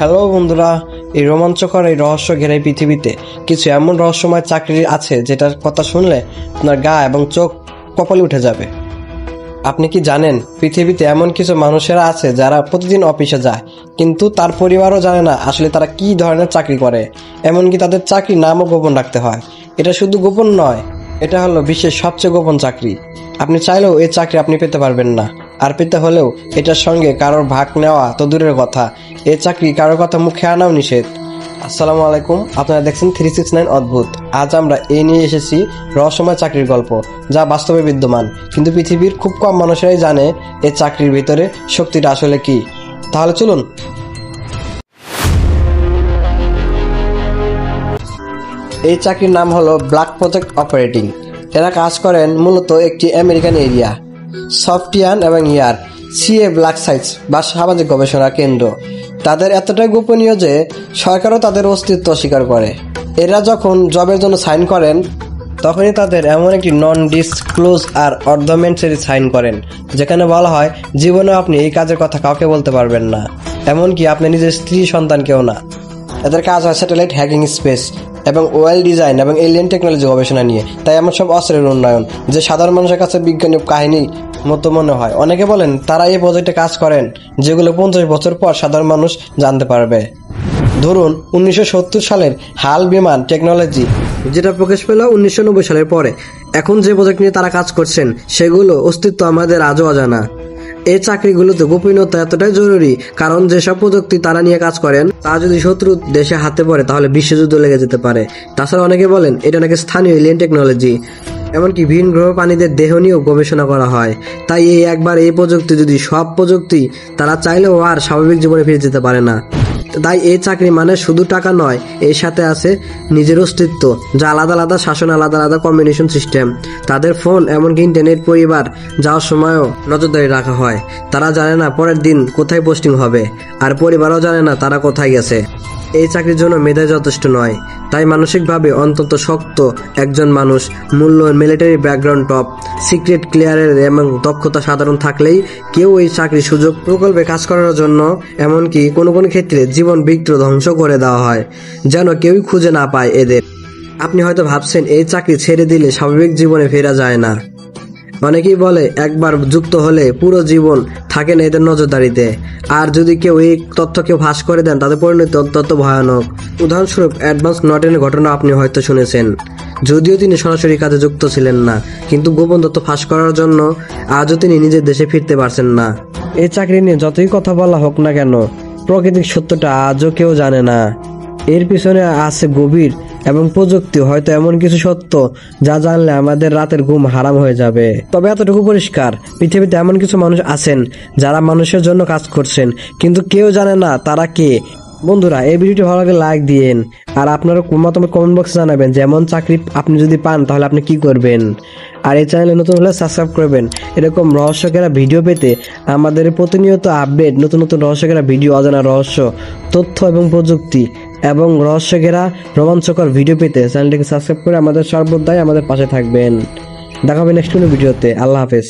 Hello বন্ধুরা, এই রোমাঞ্চকর এই রহস্য ঘেরাই পৃথিবীতে কিছু এমন রহস্যময় চাকরি আছে যেটার কথা শুনলে আপনার গা এবং চোখ কপালে উঠে যাবে। আপনি কি জানেন পৃথিবীতে এমন কিছু মানুষেরা আছে যারা প্রতিদিন অফিসে যায়, কিন্তু তার পরিবারও জানে না আসলে তারা কি ধরনের চাকরি করে। এমনকি তাদের চাকরির নামও গোপন রাখতে হয়। এটা শুধু গোপন নয়, এটা হলো বিশ্বের সবচেয়ে গোপন চাকরি। আপনি চাইলেও এই চাকরি আপনি পেতে পারবেন না, আর পেতে হলেও এটার সঙ্গে কারোর ভাগ নেওয়া তো দূরের কথা, এই চাকরি কারোর কথা মুখে আনাও নিষেধ। আসসালামু আলাইকুম, আপনারা দেখছেন 369 অদ্ভুত। আজ আমরা এই নিয়ে এসেছি রহস্যময় চাকরির গল্প, যা বাস্তবে বিদ্যমান, কিন্তু পৃথিবীর খুব কম মানুষেরাই জানে এই চাকরির ভিতরে শক্তিটা আসলে কি। তাহলে চলুন। এই চাকরির নাম হলো ব্ল্যাক প্রজেক্ট অপারেটিং। এরা কাজ করেন মূলত একটি আমেরিকান এরিয়া সফটওয়্যার এবং সিএ ব্ল্যাক সাইটস বা সামাজিক গবেষণা কেন্দ্র। তাদের এতটাই গোপনীয় যে সরকারও তাদের অস্তিত্ব অস্বীকার করে। এরা যখন জবের জন্য সাইন করেন তখনই তাদের এমন একটি নন ডিসক্লোজ আর অর্ধমেন্টারি সাইন করেন, যেখানে বলা হয় জীবনে আপনি এই কাজের কথা কাউকে বলতে পারবেন না, এমনকি আপনি নিজের স্ত্রী সন্তানকেও না। এদের কাজ হয় স্যাটেলাইট হ্যাকিং, স্পেস এবং ওয়েল ডিজাইন এবং এলিয়েন টেকনোলজি গবেষণা নিয়ে। তাই এমন সব অস্ত্রের উন্নয়ন যে সাধারণ মানুষের কাছে বিজ্ঞানী কাহিনী মতো মনে হয়। অনেকে বলেন তারা এই প্রজেক্টে কাজ করেন যেগুলো 50 বছর পর সাধারণ মানুষ জানতে পারবে। ধরুন 1970 সালের হাল বিমান টেকনোলজি, যেটা প্রকাশ পেল 1990 সালের পরে। এখন যে প্রজেক্ট নিয়ে তারা কাজ করছেন সেগুলো অস্তিত্ব আমাদের আজও অজানা। এই চাকরিগুলোতে গোপনীয়তা এতটাই জরুরি, কারণ যেসব প্রযুক্তি তারা নিয়ে কাজ করেন তা যদি শত্রু দেশে হাতে পড়ে তাহলে বিশ্বযুদ্ধ লেগে যেতে পারে। তাছাড়া অনেকে বলেন এটা নাকি স্থানীয় এলিয়েন টেকনোলজি, এমনকি ভিন গ্রহ প্রাণীদের দেহ নিয়েও গবেষণা করা হয়। তাই এই প্রযুক্তি যদি সব প্রযুক্তি তারা চাইলেও আর স্বাভাবিক জীবনে ফিরে যেতে পারে না। তাই এই চাকরি মানে শুধু টাকা নয়, এর সাথে আছে নিজের অস্তিত্ব, যা আলাদা আলাদা শাসন, আলাদা আলাদা কমিউনিকেশন সিস্টেম। তাদের ফোন এমনকি ইন্টারনেট পরিবার যাওয়ার সময়ও নজরদারি রাখা হয়। তারা জানে না পরের দিন কোথায় পোস্টিং হবে, আর পরিবারও জানে না তারা কোথায় গেছে। এই চাকরির জন্য মেধা যথেষ্ট নয়, তাই মানসিকভাবে অন্তত শক্ত একজন মানুষ, মূল্য মিলিটারি ব্যাকগ্রাউন্ড, টপ সিক্রেট ক্লিয়ারের এবং দক্ষতা সাধারণ থাকলেই কেউ এই চাকরির সুযোগ প্রকল্পে কাজ করার জন্য, এমনকি কোনো কোনো ক্ষেত্রে জীবন বিক্রি ধ্বংস করে দেওয়া হয় যেন কেউই খুঁজে না পায় এদের। আপনি হয়তো ভাবছেন এই চাকরি ছেড়ে দিলে স্বাভাবিক জীবনে ফেরা যায় না। অনেকেই বলে একবার যুক্ত হলে পুরো জীবন থাকে না এদের নজরদারিতে, আর যদি কেউ এই তথ্যকে ফাঁস করে দেন তাদের পরিণতি অত্যন্ত ভয়ানক। উদাহরণস্বরূপ অ্যাডভান্স নটেনের ঘটনা আপনি হয়তো শুনেছেন। যদিও তিনি সরাসরি কাজে যুক্ত ছিলেন না, কিন্তু গোপন তথ্য ফাঁস করার জন্য আজও তিনি নিজের দেশে ফিরতে পারছেন না। এই চাকরি নিয়ে যতই কথা বলা হোক না কেন, প্রাকৃতিক সত্যটা আজও কেউ জানে না। এর পিছনে আছে গভীর এবং প্রযুক্তি, হয়তো এমন কিছু সত্য যা জানলে আমাদের রাতের ঘুম হারাম হয়ে যাবে। তবে এতটুকু পরিষ্কার, পৃথিবীতে এমন কিছু মানুষ আছেন যারা মানুষের জন্য কাজ করছেন, কিন্তু কেউ জানে না তারা কে। বন্ধুরা, এই ভিডিওটি ভালো লাগে লাইক দিয়েন, আর আপনারা মতামত কমেন্ট বক্সে জানাবেন যে এমন চাকরি আপনি যদি পান তাহলে আপনি কি করবেন। আর এই চ্যানেলে নতুন হলে সাবস্ক্রাইব করবেন এরকম রহস্যকেরা ভিডিও পেতে। আমাদের প্রতিনিয়ত আপডেট নতুন নতুন রহস্যকেরা ভিডিও, অজানা রহস্য, তথ্য এবং প্রযুক্তি এবং রহস্যকেরা রোমাঞ্চকর ভিডিও পেতে চ্যানেলটিকে সাবস্ক্রাইব করে আমাদের সর্বদাই আমাদের পাশে থাকবেন। দেখা হবে নেক্সট কোনো ভিডিওতে। আল্লাহ হাফেজ।